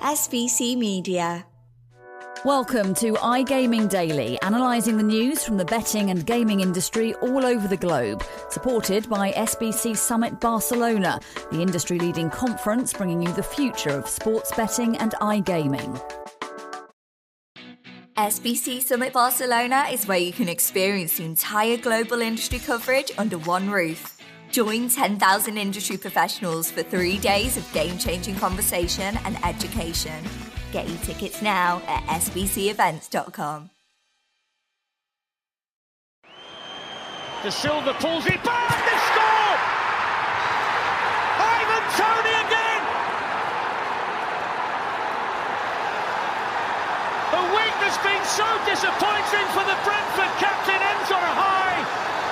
SBC Media. Welcome to iGaming Daily, analysing the news from the betting and gaming industry all over the globe. Supported by SBC Summit Barcelona, the industry-leading conference bringing you the future of sports betting and iGaming. SBC Summit Barcelona is where you can experience the entire global industry coverage under one roof. Join 10,000 industry professionals for 3 days of game-changing conversation and education. Get your tickets now at sbcevents.com. De Silva pulls it back, they score! Ivan Toney again! A week that's been so disappointing for the Brentford captain ends on a high,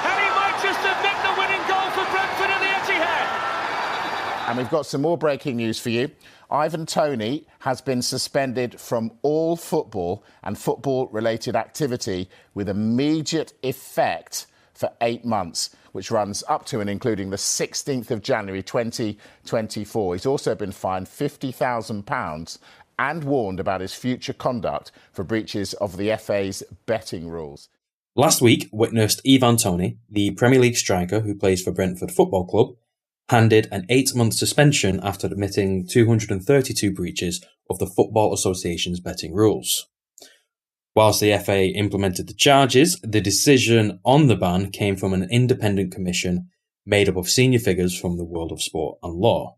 and he might just have nicked the winning goal for Brentford at the Etihad. And we've got some more breaking news for you. Ivan Toney has been suspended from all football and football-related activity with immediate effect for 8 months, which runs up to and including the 16th of January 2024. He's also been fined £50,000 and warned about his future conduct for breaches of the FA's betting rules. Last week witnessed Ivan Toney, the Premier League striker who plays for Brentford Football Club, handed an 8-month suspension after admitting 232 breaches of the Football Association's betting rules. Whilst the FA implemented the charges, the decision on the ban came from an independent commission made up of senior figures from the world of sport and law.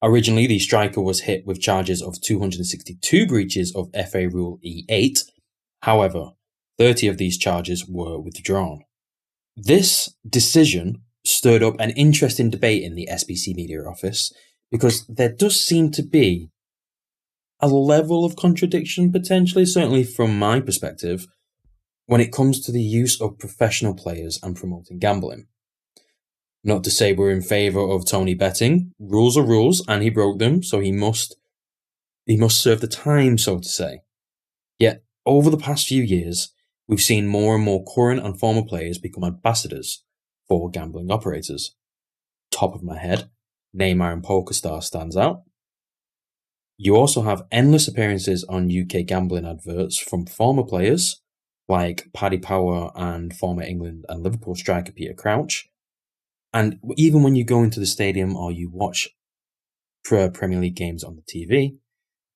Originally, the striker was hit with charges of 262 breaches of FA Rule E8. However, 30 of these charges were withdrawn. This decision stirred up an interesting debate in the SBC media office because there does seem to be a level of contradiction, potentially, certainly from my perspective, when it comes to the use of professional players and promoting gambling. Not to say we're in favour of Toney betting. Rules are rules, and he broke them, so he must serve the time, so to say. Yet, over the past few years, we've seen more and more current and former players become ambassadors for gambling operators. Top of my head, Neymar and PokerStars stands out. You also have endless appearances on UK gambling adverts from former players like Paddy Power and former England and Liverpool striker Peter Crouch. And even when you go into the stadium or you watch Premier League games on the TV,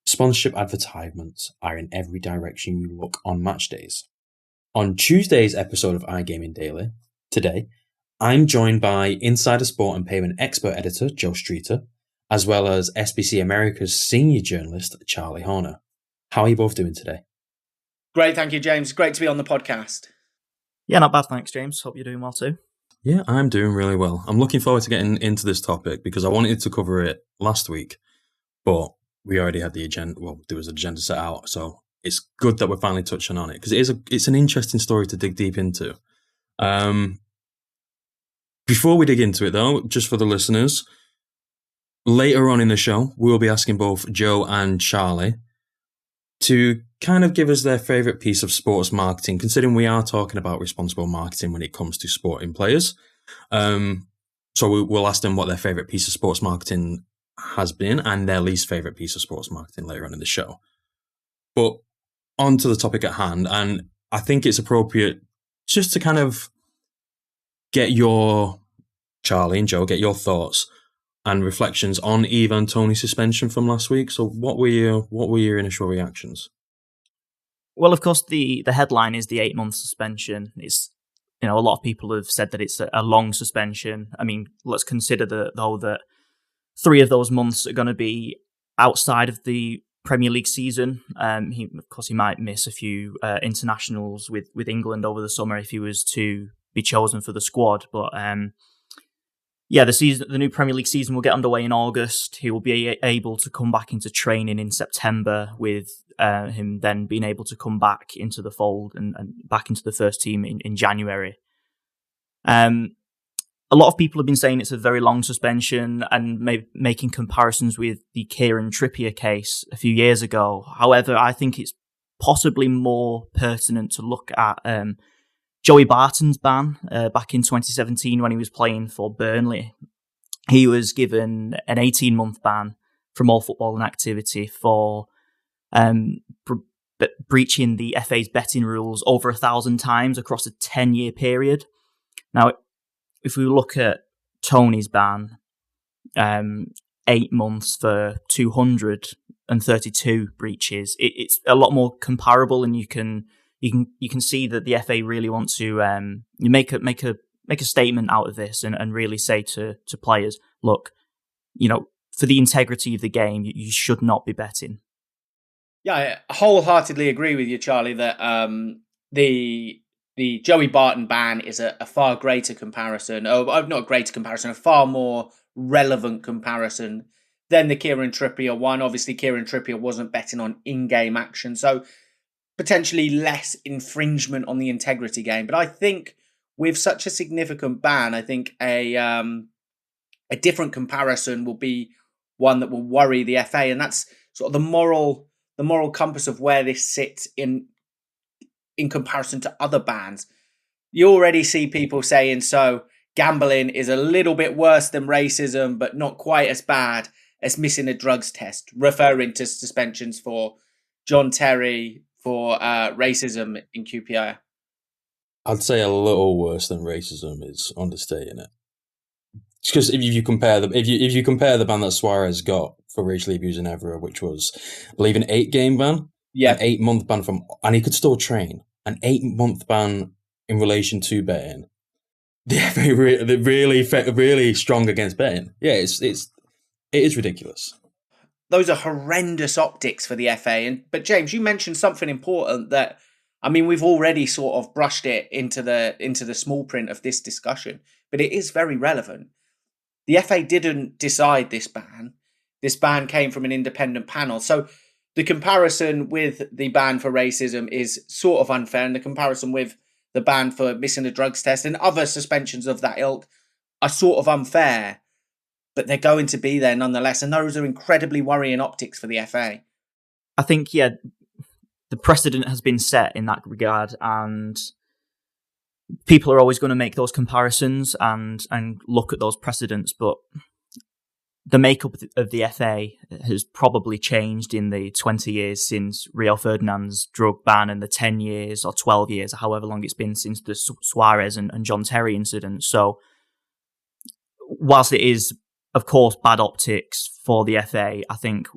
sponsorship advertisements are in every direction you look on match days. On Tuesday's episode of iGaming Daily, today, I'm joined by Insider Sport and Payment Expert Editor Joe Streeter, as well as SBC America's senior journalist Charlie Horner. How are you both doing today? Great, thank you, James. Great to be on the podcast. Yeah, not bad, thanks, James. Hope you're doing well too. Yeah, I'm doing really well. I'm looking forward to getting into this topic because I wanted to cover it last week, but we already had the agenda. Well, there was an agenda set out, so it's good that we're finally touching on it because it's an interesting story to dig deep into. Before we dig into it, though, just for the listeners, later on in the show, we'll be asking both Joe and Charlie to kind of give us their favourite piece of sports marketing, considering we are talking about responsible marketing when it comes to sporting players. So we'll ask them what their favourite piece of sports marketing has been and their least favourite piece of sports marketing later on in the show. But on to the topic at hand, and I think it's appropriate just to kind of get your, Charlie and Joe, get your thoughts and reflections on Ivan Toney's suspension from last week. So what were your initial reactions? Well, of course, the headline is the 8-month suspension. It's, a lot of people have said that it's a long suspension. I mean, let's consider that 3 of those months are going to be outside of the Premier League season. He might miss a few internationals with England over the summer if he was to be chosen for the squad. But the new Premier League season will get underway in August. He will be able to come back into training in September, with him then being able to come back into the fold and back into the first team in January. A lot of people have been saying it's a very long suspension and making comparisons with the Kieran Trippier case a few years ago. However, I think it's possibly more pertinent to look at Joey Barton's ban back in 2017 when he was playing for Burnley. He was given an 18-month ban from all football and activity for breaching the FA's betting rules over 1,000 times across a 10-year period. Now, if we look at Toney's ban, 8 months for 232 breaches, it's a lot more comparable, and you can see that the FA really want to make a statement out of this and really say to players, look, for the integrity of the game, you should not be betting. Yeah, I wholeheartedly agree with you, Charlie, that the Joey Barton ban is a far greater comparison, not a greater comparison, a far more relevant comparison than the Kieran Trippier one. Obviously, Kieran Trippier wasn't betting on in-game action, so potentially less infringement on the integrity game. But I think with such a significant ban, I think a different comparison will be one that will worry the FA, and that's sort of the moral compass of where this sits in comparison to other bans. You already see people saying, so gambling is a little bit worse than racism, but not quite as bad as missing a drugs test, referring to suspensions for John Terry for racism in QPR. I'd say a little worse than racism is understating it. Because if you compare the ban that Suarez got for racially abusing Evra, which was, I believe, an 8-game ban, an 8-month ban and he could still train, an 8-month ban in relation to betting. They're really strong against betting. Yeah, it is ridiculous. Those are horrendous optics for the FA. But James, you mentioned something important that, I mean, we've already sort of brushed it into the small print of this discussion, but it is very relevant. The FA didn't decide this ban. This ban came from an independent panel. So the comparison with the ban for racism is sort of unfair, and the comparison with the ban for missing a drugs test and other suspensions of that ilk are sort of unfair, but they're going to be there nonetheless. And those are incredibly worrying optics for the FA. I think, the precedent has been set in that regard, and people are always going to make those comparisons and look at those precedents, but the makeup of the FA has probably changed in the 20 years since Rio Ferdinand's drug ban and the 10 years or 12 years, or however long it's been since the Suarez and John Terry incident. So whilst it is, of course, bad optics for the FA, I think,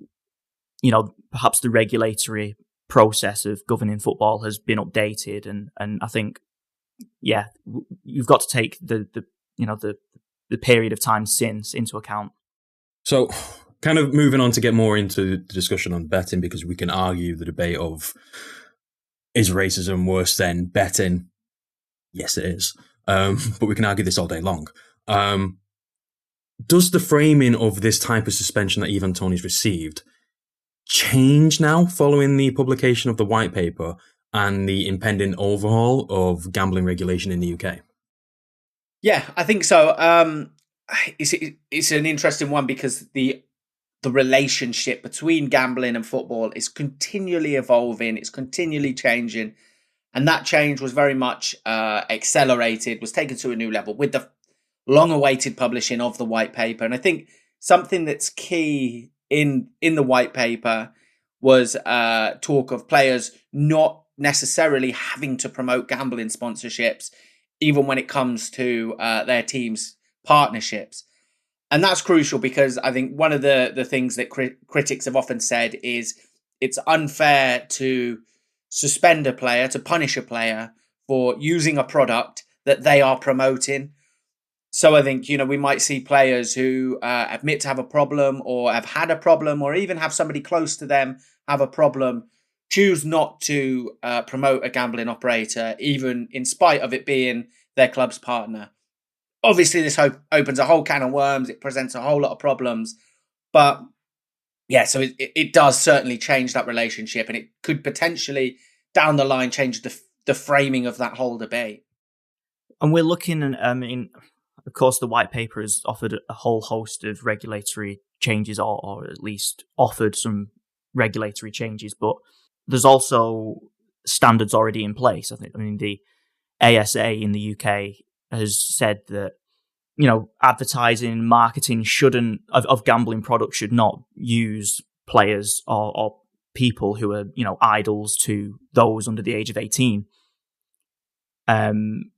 perhaps the regulatory process of governing football has been updated, and I think, you've got to take the period of time since into account. So, kind of moving on to get more into the discussion on betting, because we can argue the debate of, is racism worse than betting? Yes, it is. But we can argue this all day long. Does the framing of this type of suspension that Ivan Toney's received change now following the publication of the white paper and the impending overhaul of gambling regulation in the UK? Yeah, I think so. It's an interesting one because the relationship between gambling and football is continually evolving. It's continually changing. And that change was very much accelerated, was taken to a new level with the long-awaited publishing of the white paper. And I think something that's key in the white paper was talk of players not necessarily having to promote gambling sponsorships, even when it comes to their team's partnerships. And that's crucial because I think one of the things that critics have often said is it's unfair to suspend a player, to punish a player for using a product that they are promoting. So I think, we might see players who admit to have a problem or have had a problem or even have somebody close to them have a problem, choose not to promote a gambling operator, even in spite of it being their club's partner. Obviously, this opens a whole can of worms. It presents a whole lot of problems. But yeah, so it does certainly change that relationship, and it could potentially, down the line, change the framing of that whole debate. And we're looking at, of course, the white paper has offered a whole host of regulatory changes, or at least offered some regulatory changes, but there's also standards already in place. The ASA in the UK has said that advertising, marketing of gambling products should not use players or people who are, idols to those under the age of 18. And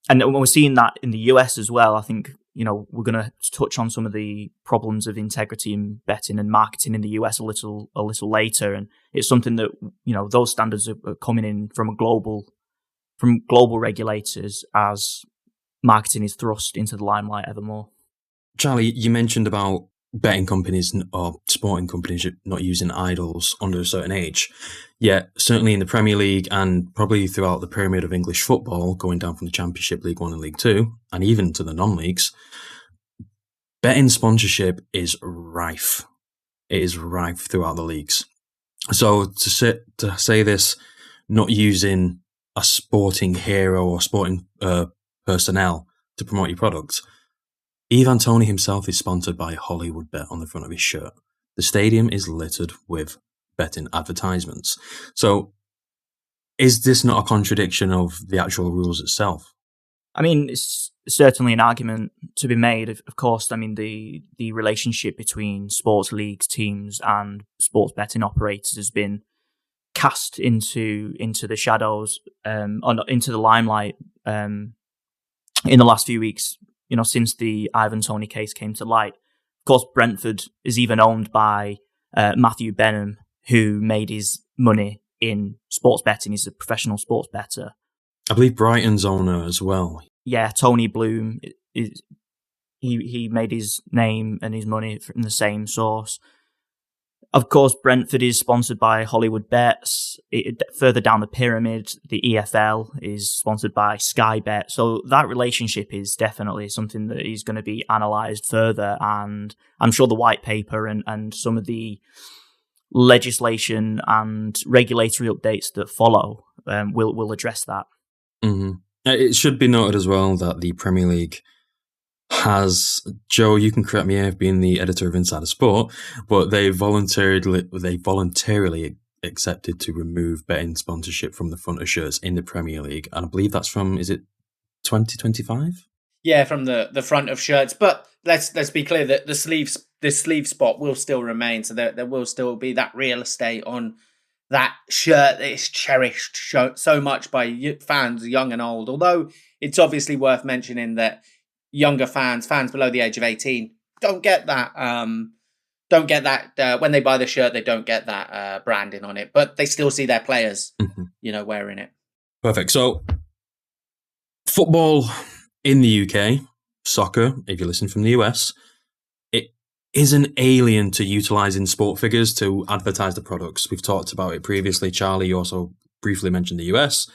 we're seeing that in the US as well. I think, we're going to touch on some of the problems of integrity in betting and marketing in the US a little later. And it's something that, those standards are coming in from global regulators as marketing is thrust into the limelight ever more. Charlie, you mentioned about betting companies or sporting companies not using idols under a certain age. Yet, certainly in the Premier League and probably throughout the pyramid of English football, going down from the Championship, League One and League Two, and even to the non-leagues, betting sponsorship is rife. It is rife throughout the leagues. So to say this, not using a sporting hero or sporting personnel to promote your product. Ivan Toney himself is sponsored by Hollywood Bet on the front of his shirt. The stadium is littered with betting advertisements. So is this not a contradiction of the actual rules itself? I mean, it's certainly an argument to be made. Of course, I mean, the relationship between sports leagues, teams and sports betting operators has been cast into the shadows, into the limelight in the last few weeks, since the Ivan Toney case came to light. Of course, Brentford is even owned by Matthew Benham, who made his money in sports betting. He's a professional sports bettor. I believe Brighton's owner as well. Yeah, Tony Bloom, he made his name and his money from the same source. Of course, Brentford is sponsored by Hollywood Bets. Further down the pyramid, the EFL is sponsored by Sky Bet. So that relationship is definitely something that is going to be analysed further. And I'm sure the white paper and some of the legislation and regulatory updates that follow will address that. Mm-hmm. It should be noted as well that the Premier League has, Joe, you can correct me if being the editor of Insider Sport, but they voluntarily accepted to remove betting sponsorship from the front of shirts in the Premier League, and I believe that's from, is it 2025? Yeah, from the front of shirts. But let's be clear that the sleeve spot will still remain, so there will still be that real estate on that shirt that is cherished so much by fans, young and old. Although it's obviously worth mentioning that younger fans below the age of 18, don't get that. When they buy the shirt, they don't get that branding on it, but they still see their players, wearing it. Perfect. So, football in the UK, soccer, if you listen from the US, it isn't alien to utilising sport figures to advertise the products. We've talked about it previously. Charlie, you also briefly mentioned the US.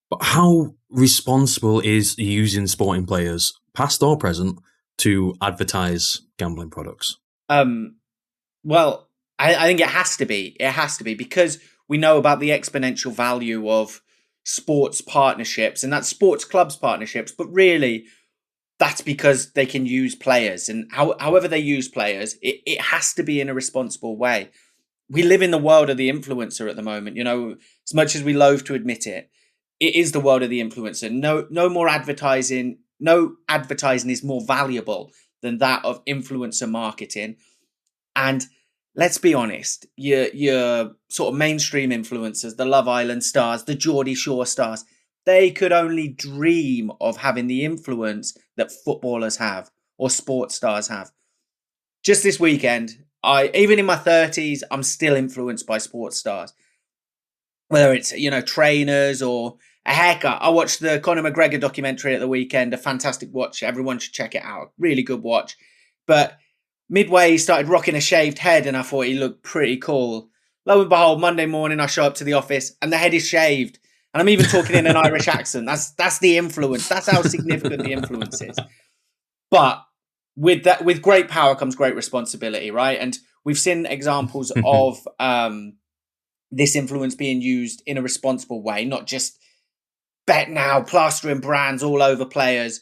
But how responsible is using sporting players, past or present, to advertise gambling products? Well, I think it has to be. It has to be because we know about the exponential value of sports partnerships, and that's sports clubs partnerships. But really, that's because they can use players, and however they use players, it has to be in a responsible way. We live in the world of the influencer at the moment. As much as we loathe to admit it, it is the world of the influencer. No more advertising. No advertising is more valuable than that of influencer marketing. And let's be honest, your sort of mainstream influencers, the Love Island stars, the Geordie Shore stars, they could only dream of having the influence that footballers have or sports stars have. Just this weekend, even in my 30s, I'm still influenced by sports stars. Whether it's, trainers or a haircut. I watched the Conor McGregor documentary at the weekend, a fantastic watch. Everyone should check it out. Really good watch. But midway, he started rocking a shaved head and I thought he looked pretty cool. Lo and behold, Monday morning, I show up to the office and the head is shaved. And I'm even talking in an Irish accent. That's the influence. That's how significant the influence is. But with great power comes great responsibility, right? And we've seen examples of this influence being used in a responsible way, not just bet now, plastering brands all over players,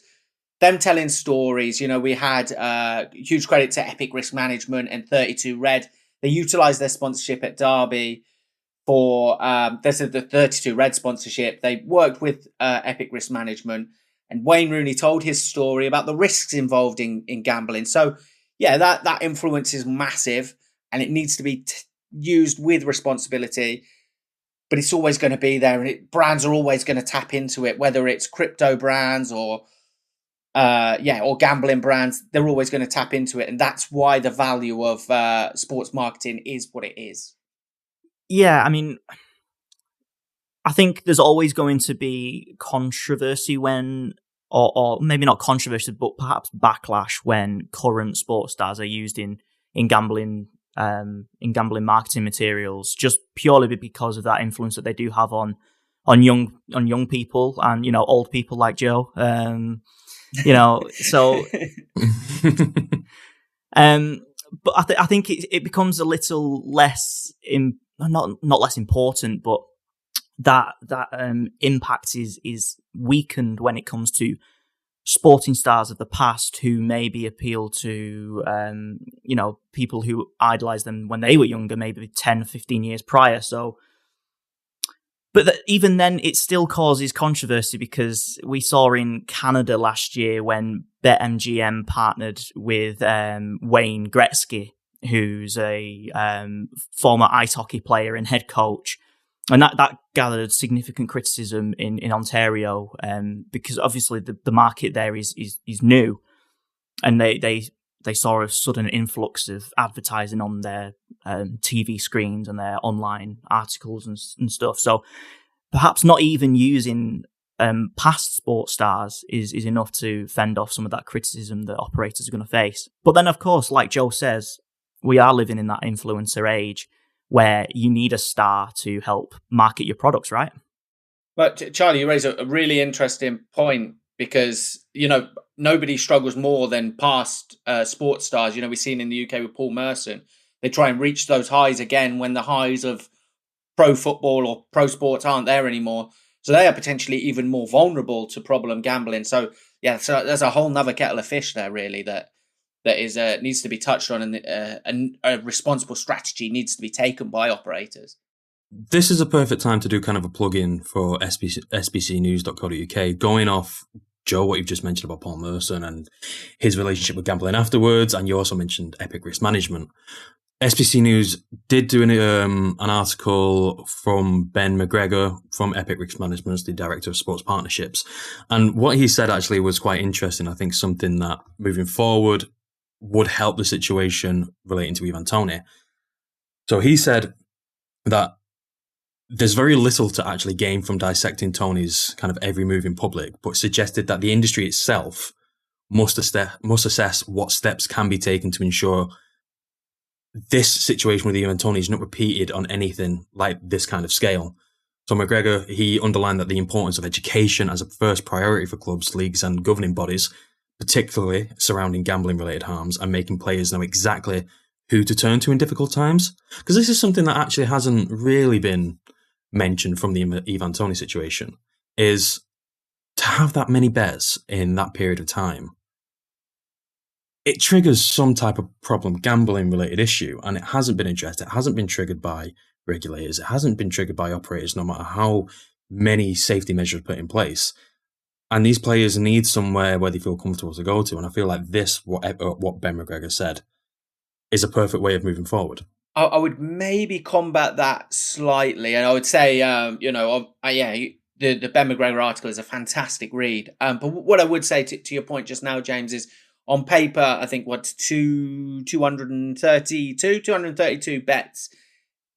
them telling stories. We had huge credit to Epic Risk Management and 32 Red. They utilised their sponsorship at Derby for the 32 Red sponsorship. They worked with Epic Risk Management And Wayne Rooney told his story about the risks involved in gambling. So, yeah, that influence is massive, and it needs to be used with responsibility. But it's always going to be there, and brands are always going to tap into it, whether it's crypto brands or gambling brands. They're always going to tap into it, and that's why the value of sports marketing is what it is. Yeah, I mean, I think there's always going to be controversy when, or maybe not controversy, but perhaps backlash when current sports stars are used in gambling marketing materials, just purely because of that influence that they do have on young people and old people like Joe. So. But I think it becomes a little less not less important, but that impact is weakened when it comes to sporting stars of the past who maybe appeal to people who idolized them when they were younger, maybe 10, 15 years prior. So, but even then, it still causes controversy because we saw in Canada last year when BetMGM partnered with Wayne Gretzky, who's a former ice hockey player and head coach. And that gathered significant criticism in Ontario because obviously the market there is new, and they saw a sudden influx of advertising on their TV screens and their online articles and stuff. So perhaps not even using past sports stars is enough to fend off some of that criticism that operators are going to face. But then, of course, like Joe says, we are living in that influencer age where you need a star to help market your products, right? But Charlie, you raise a really interesting point because, nobody struggles more than past sports stars. We've seen in the UK with Paul Merson. They try and reach those highs again when the highs of pro football or pro sports aren't there anymore. So they are potentially even more vulnerable to problem gambling. So, yeah, so there's a whole nother kettle of fish there, really, that is needs to be touched on, and a responsible strategy needs to be taken by operators. This is a perfect time to do kind of a plug-in for sbcnews.co.uk, going off, Joe, what you've just mentioned about Paul Merson and his relationship with gambling afterwards, and you also mentioned Epic Risk Management. SBC News did do an article from Ben McGregor from Epic Risk Management, the Director of Sports Partnerships. And what he said actually was quite interesting. I think something that moving forward would help the situation relating to Ivan Toney. So he said that there's very little to actually gain from dissecting Toney's kind of every move in public, but suggested that the industry itself must assess what steps can be taken to ensure this situation with Ivan Toney is not repeated on anything like this kind of scale. So McGregor, he underlined that the importance of education as a first priority for clubs, leagues and governing bodies, particularly surrounding gambling-related harms, and making players know exactly who to turn to in difficult times. Because this is something that actually hasn't really been mentioned from the Ivan Toney situation, is to have that many bets in that period of time. It triggers some type of problem gambling-related issue, and it hasn't been addressed. It hasn't been triggered by regulators. It hasn't been triggered by operators, no matter how many safety measures put in place. And these players need somewhere where they feel comfortable to go to. And I feel like what Ben McGregor said, is a perfect way of moving forward. I would maybe combat that slightly. And I would say, the Ben McGregor article is a fantastic read. But what I would say to your point just now, James, is on paper, I think 232 bets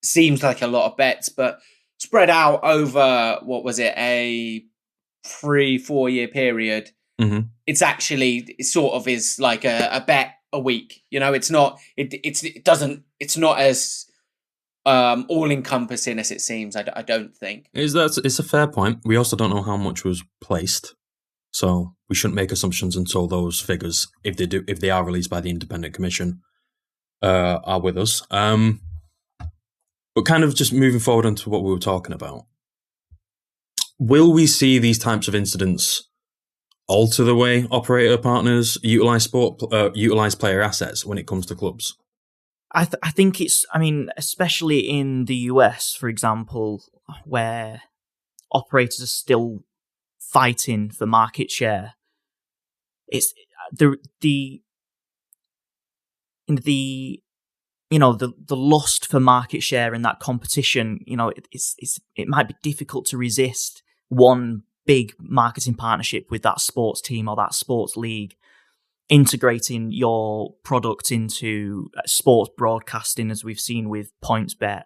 seems like a lot of bets, but spread out over, a 3-4 year period, it's actually sort of is like a bet a week. It's not as all encompassing as it seems. I don't think. It's a fair point. We also don't know how much was placed, so we shouldn't make assumptions until those figures, if they are released by the Independent Commission, are with us. But kind of just moving forward into what we were talking about. Will we see these types of incidents alter the way operator partners utilize player assets when it comes to clubs? I think especially in the US, for example, where operators are still fighting for market share. It's the lust for market share in that competition. It might be difficult to resist one big marketing partnership with that sports team or that sports league integrating your product into sports broadcasting, as we've seen with PointsBet.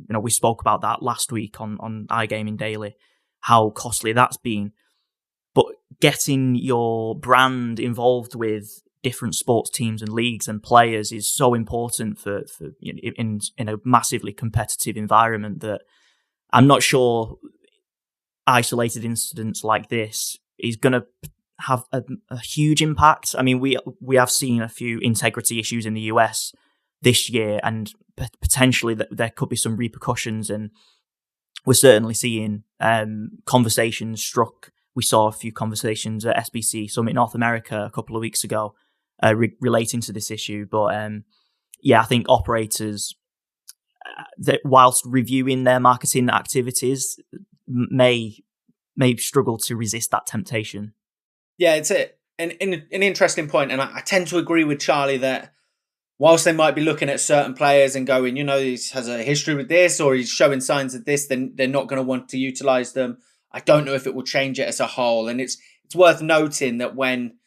We spoke about that last week on iGaming Daily, how costly that's been. But getting your brand involved with different sports teams and leagues and players is so important for in a massively competitive environment that I'm not sure isolated incidents like this is going to have a huge impact. I mean, we have seen a few integrity issues in the US this year, and potentially there could be some repercussions, and we're certainly seeing conversations struck. We saw a few conversations at SBC Summit North America a couple of weeks ago relating to this issue. But I think operators, whilst reviewing their marketing activities, may struggle to resist that temptation. Yeah, it's an interesting point, and I tend to agree with Charlie that whilst they might be looking at certain players and going, he has a history with this, or he's showing signs of this, then they're not going to want to utilise them. I don't know if it will change it as a whole, and it's worth noting that when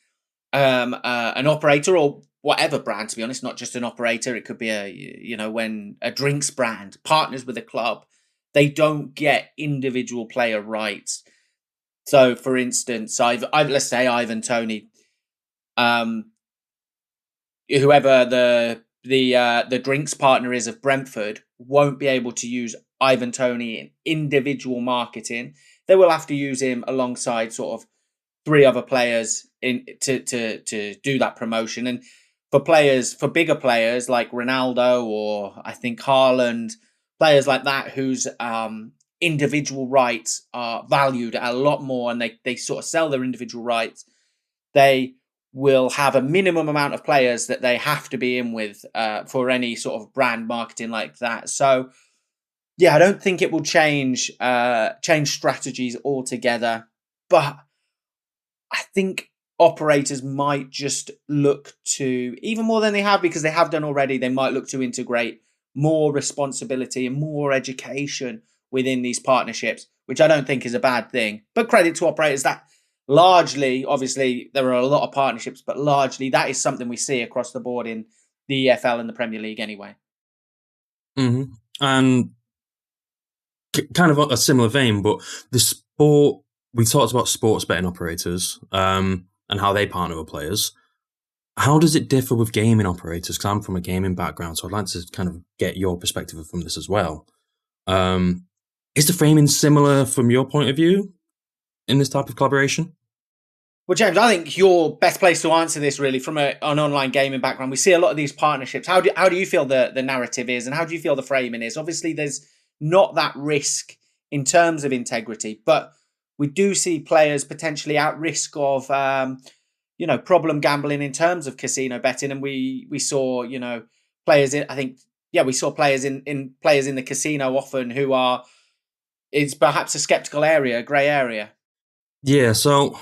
an operator or whatever brand, to be honest, not just an operator, it could be when a drinks brand partners with a club, they don't get individual player rights. So, for instance, let's say Ivan Toney, whoever the drinks partner is of Brentford, won't be able to use Ivan Toney in individual marketing. They will have to use him alongside sort of 3 other players to do that promotion. And for bigger players like Ronaldo or I think Haaland, players like that whose individual rights are valued a lot more, and they sort of sell their individual rights, they will have a minimum amount of players that they have to be in with for any sort of brand marketing like that. So yeah, I don't think it will change strategies altogether, but I think operators might just look to, even more than they have, because they have done already, they might look to integrate more responsibility and more education within these partnerships, which I don't think is a bad thing. But credit to operators that largely, obviously, there are a lot of partnerships, but largely that is something we see across the board in the EFL and the Premier League anyway. Mm-hmm. And kind of a similar vein, but the sport, we talked about sports betting operators and how they partner with players. How does it differ with gaming operators? Because I'm from a gaming background, so I'd like to kind of get your perspective from this as well. Is the framing similar from your point of view in this type of collaboration? Well, James, I think you're best placed to answer this really from an online gaming background. We see a lot of these partnerships. How do you feel the narrative is, and how do you feel the framing is? Obviously, there's not that risk in terms of integrity, but we do see players potentially at risk of problem gambling in terms of casino betting, and we saw players in, I think we saw players in the casino often who are, it's perhaps a skeptical area, a grey area. Yeah, so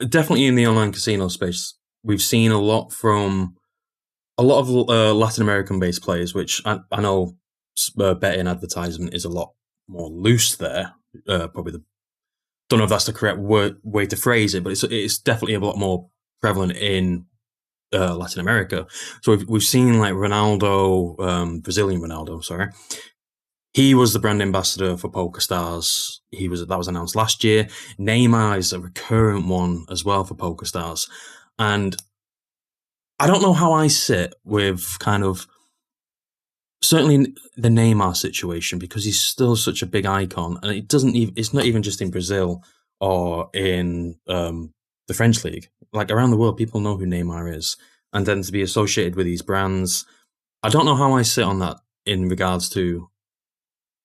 definitely in the online casino space, we've seen a lot of Latin American based players, which I know betting advertisement is a lot more loose there. Don't know if that's the correct way to phrase it, but it's definitely a lot more prevalent in Latin America. So we've seen like Ronaldo, Brazilian Ronaldo, sorry. He was the brand ambassador for PokerStars. That was announced last year. Neymar is a recurrent one as well for PokerStars. And I don't know how I sit with kind of certainly the Neymar situation, because he's still such a big icon, and it's not even just in Brazil or in the French league. Like around the world, people know who Neymar is, and then to be associated with these brands, I don't know how I sit on that in regards to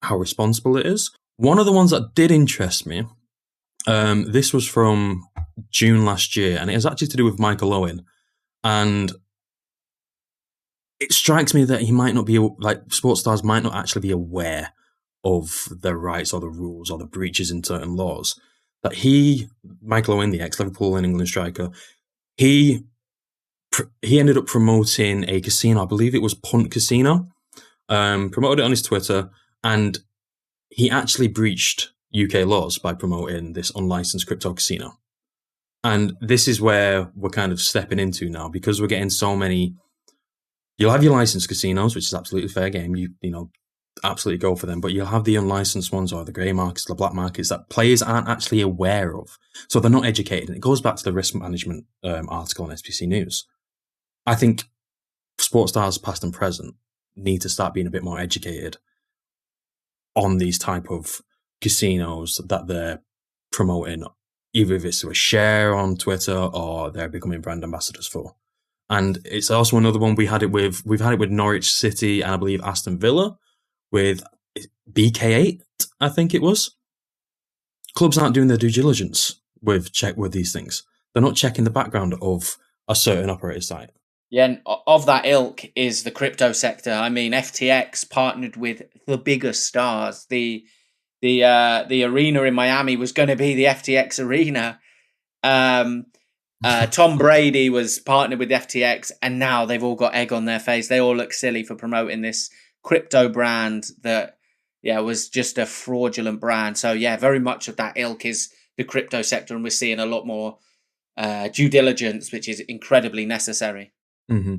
how responsible it is. One of the ones that did interest me, this was from June last year, and it was actually to do with Michael Owen, and it strikes me that he might not be, like, sports stars might not actually be aware of their rights or the rules or the breaches in certain laws. that Michael Owen, the ex-Liverpool and England striker, he ended up promoting a casino. I believe it was Punt Casino. Promoted it on his Twitter, and he actually breached UK laws by promoting this unlicensed crypto casino. And this is where we're kind of stepping into now, because we're getting so many. You'll have your licensed casinos, which is absolutely fair game. You know, absolutely go for them. But you'll have the unlicensed ones, or the grey markets, the black markets, that players aren't actually aware of. So they're not educated. And it goes back to the risk management article on SBC News. I think sports stars, past and present, need to start being a bit more educated on these type of casinos that they're promoting, either if it's to a share on Twitter or they're becoming brand ambassadors for. And it's also another one we've had it with Norwich City and I believe Aston Villa with BK8, I think it was. Clubs aren't doing their due diligence with these things. They're not checking the background of a certain operator site. Yeah, and of that ilk is the crypto sector. I mean, FTX partnered with the biggest stars. The arena in Miami was going to be the FTX arena. Tom Brady was partnered with FTX, and now they've all got egg on their face. They all look silly for promoting this crypto brand that, was just a fraudulent brand. So, very much of that ilk is the crypto sector, and we're seeing a lot more due diligence, which is incredibly necessary. Mm-hmm.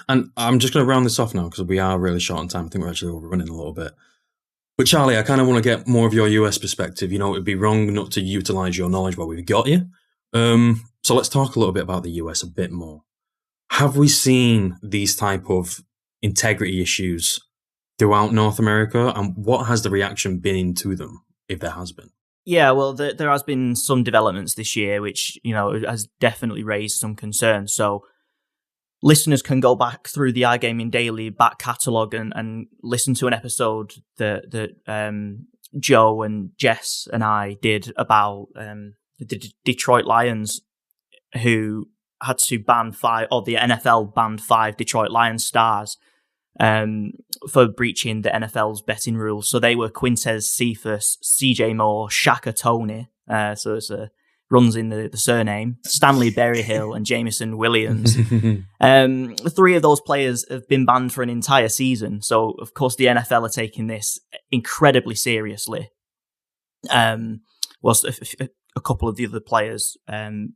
And I'm just going to round this off now because we are really short on time. I think we're actually overrunning a little bit. But Charlie, I kind of want to get more of your US perspective. You know, it'd be wrong not to utilise your knowledge while we've got you. So let's talk a little bit about the US a bit more. Have we seen these type of integrity issues throughout North America? And what has the reaction been to them, if there has been? Yeah, well, there has been some developments this year, which, has definitely raised some concerns. So listeners can go back through the iGaming Daily back catalogue and listen to an episode that Joe and Jess and I did about the Detroit Lions, who had to ban 5, or the NFL banned 5 Detroit Lions stars for breaching the NFL's betting rules. So they were Quintez Cephas, CJ Moore, Shaka Toney, so it's runs in the surname, Stanley Berryhill and Jameson Williams. 3 of those players have been banned for an entire season. So, of course, the NFL are taking this incredibly seriously. Whilst a couple of the other players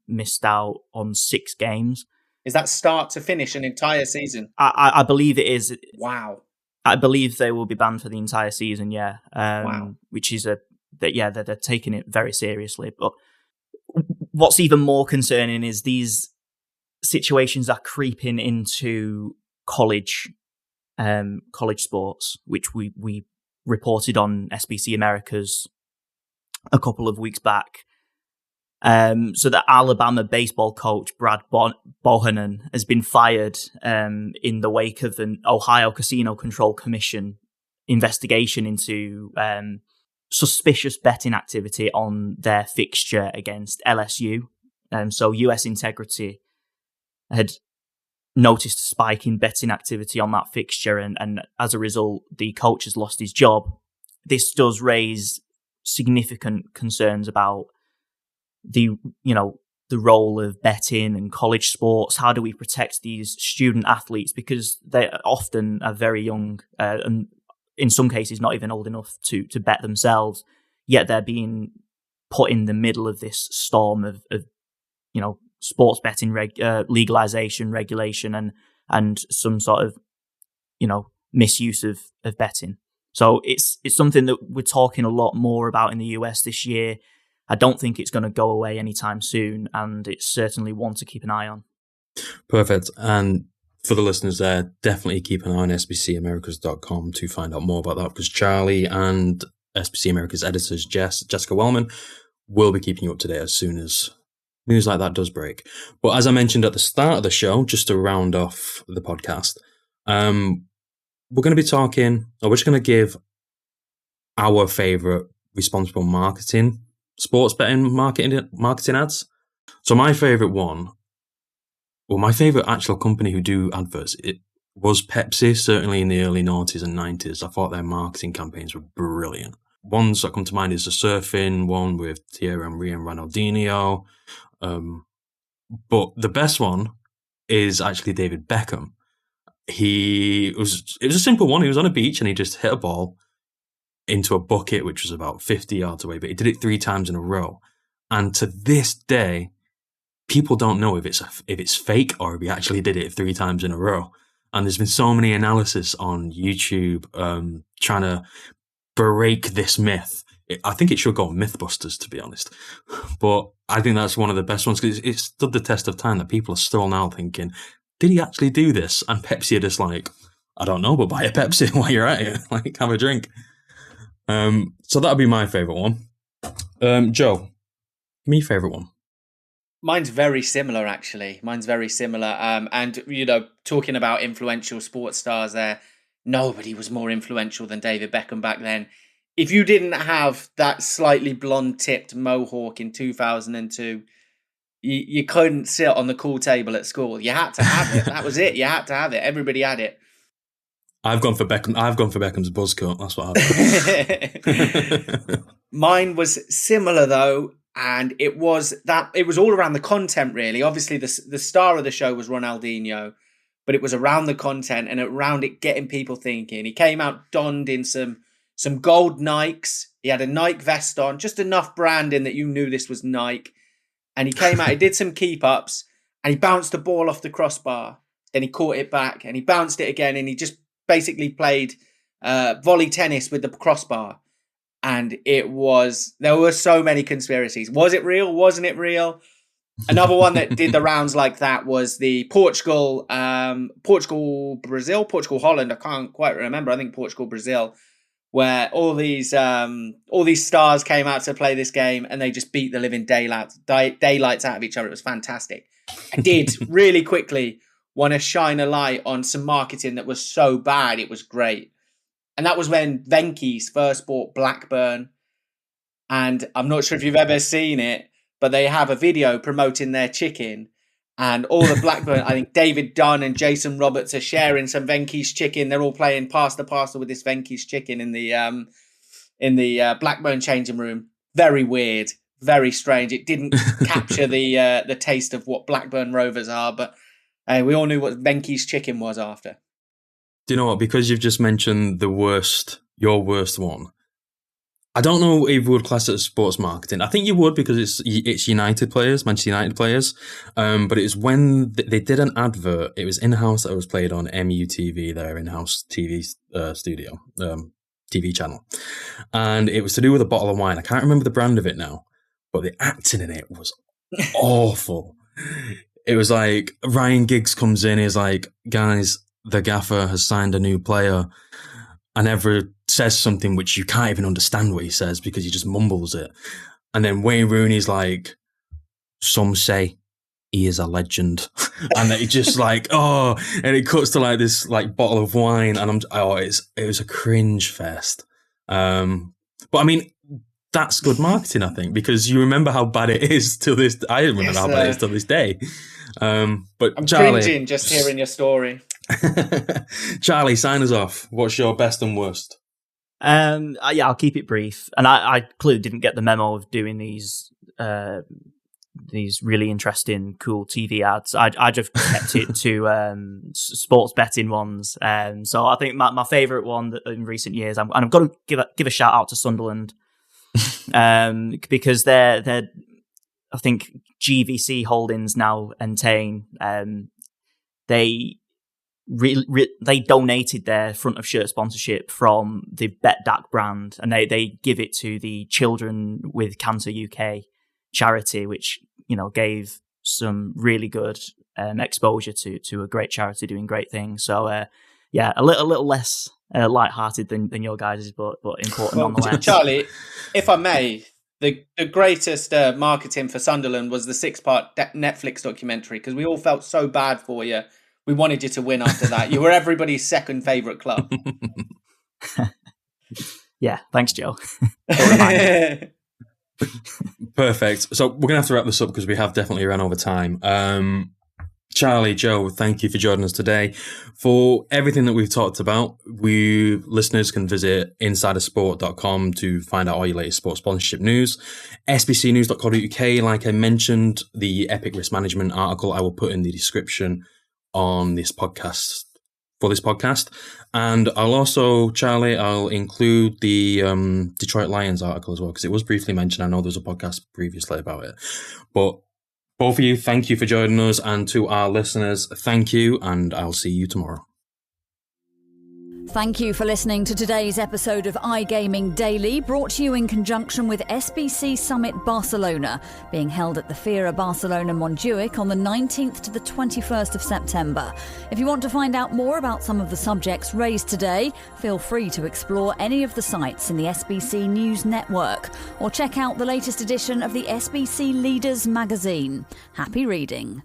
missed out on 6 games. Is that start to finish an entire season? I believe it is. Wow. I believe they will be banned for the entire season, wow. Which is they're taking it very seriously. But what's even more concerning is these situations are creeping into college sports, which we reported on SBC Americas a couple of weeks back. So the Alabama baseball coach, Brad Bohannon, has been fired in the wake of an Ohio Casino Control Commission investigation into suspicious betting activity on their fixture against LSU. So US Integrity had noticed a spike in betting activity on that fixture, and as a result, the coach has lost his job. This does raise significant concerns about the role of betting and college sports. How do we protect these student athletes? Because they often are very young, and in some cases not even old enough to bet themselves, yet they're being put in the middle of this storm of sports betting legalization, regulation, and some sort of misuse of betting. So it's something that we're talking a lot more about in the US this year. I don't think it's going to go away anytime soon, and it's certainly one to keep an eye on. Perfect. And for the listeners there, definitely keep an eye on sbcamericas.com to find out more about that, because Charlie and SBC Americas editors Jessica Wellman will be keeping you up to date as soon as news like that does break. But as I mentioned at the start of the show, just to round off the podcast, we're going to be talking, or we're just going to give our favourite responsible marketing, sports betting marketing ads. So my favourite one, well, my favourite actual company who do adverts, it was Pepsi, certainly in the early noughties and 90s. I thought their marketing campaigns were brilliant. ones that come to mind is the surfing one with Thierry Henry and Ronaldinho. But the best one is actually David Beckham. It was a simple one. He was on a beach and he just hit a ball into a bucket, which was about 50 yards away, but he did it 3 times in a row. And to this day, people don't know if it's fake or if he actually did it 3 times in a row. And there's been so many analysis on YouTube trying to break this myth. I think it should go on Mythbusters, to be honest. But I think that's one of the best ones because it stood the test of time that people are still now thinking, did he actually do this? And Pepsi are just like, I don't know, but buy a Pepsi while you're at it. Like, have a drink. So that'd be my favourite one. Joe, me favourite one. Mine's very similar, actually. And, talking about influential sports stars there, nobody was more influential than David Beckham back then. If you didn't have that slightly blonde-tipped mohawk in 2002, you couldn't sit on the cool table at school. You had to have it. That was it. You had to have it. Everybody had it. I've gone for Beckham. I've gone for Beckham's buzz cut. That's what I've done. Mine was similar though, and it was all around the content really. Obviously, the star of the show was Ronaldinho, but it was around the content and around it getting people thinking. He came out donned in some gold Nikes. He had a Nike vest on, just enough branding that you knew this was Nike. And he came out. He did some keep ups, and he bounced the ball off the crossbar. Then he caught it back, and he bounced it again, and he just basically played volley tennis with the crossbar. And there were so many conspiracies. Was it real? Wasn't it real? Another one that did the rounds like that was the Portugal, Holland. I can't quite remember. I think Portugal, Brazil, where all these stars came out to play this game and they just beat the living daylights out of each other. It was fantastic. I did really quickly want to shine a light on some marketing that was so bad it was great. And that was when Venky's first bought Blackburn. And I'm not sure if you've ever seen it, but they have a video promoting their chicken. And all the Blackburn, I think David Dunn and Jason Roberts are sharing some Venky's chicken. They're all playing pass the parcel with this Venky's chicken in the Blackburn changing room. Very weird, very strange. It didn't capture the taste of what Blackburn Rovers are, but we all knew what Venky's chicken was after. Do you know what? Because you've just mentioned your worst one. I don't know if we would class it as sports marketing. I think you would because it's United players, Manchester United players. But it was when they did an advert. It was in-house that was played on MUTV, their in-house TV studio, TV channel. And it was to do with a bottle of wine. I can't remember the brand of it now, but the acting in it was awful. It was like Ryan Giggs comes in, he's like, guys, the gaffer has signed a new player, and ever says something which you can't even understand what he says because he just mumbles it. And then Wayne Rooney's like, some say he is a legend. And it just like, and it cuts to like this like bottle of wine, and it was a cringe fest. But I mean, that's good marketing, I think, because you remember how bad it is till this. I remember how bad it is till this day. But I'm Charlie, cringing just hearing your story. Charlie, sign us off. What's your best and worst? I'll keep it brief. And I clearly didn't get the memo of doing these really interesting, cool TV ads. I just kept it to sports betting ones. So I think my favourite one in recent years, and I've got to give a shout out to Sunderland, because they're I think GVC Holdings now Entain. They donated their front of shirt sponsorship from the BetDAC brand, and they give it to the Children with Cancer UK charity, which gave some really good exposure to a great charity doing great things. So a little less light-hearted than your guys', but important nonetheless. Charlie, if I may, the greatest marketing for Sunderland was the 6-part Netflix documentary, because we all felt so bad for you. We wanted you to win after that. You were everybody's second favourite club. Yeah, thanks, Joe. Perfect. So we're going to have to wrap this up because we have definitely run over time. Charlie, Joe, thank you for joining us today. For everything that we've talked about, listeners can visit insidersport.com to find out all your latest sports sponsorship news. sbcnews.co.uk, like I mentioned, the Epic Risk Management article I will put in the description on this podcast, for this podcast. And I'll also, Charlie, I'll include the Detroit Lions article as well, because it was briefly mentioned. I know there was a podcast previously about it. But both of you, thank you for joining us, and to our listeners, thank you, and I'll see you tomorrow. Thank you for listening to today's episode of iGaming Daily, brought to you in conjunction with SBC Summit Barcelona, being held at the Fira Barcelona Montjuic on the 19th to the 21st of September. If you want to find out more about some of the subjects raised today, feel free to explore any of the sites in the SBC News Network, or check out the latest edition of the SBC Leaders magazine. Happy reading.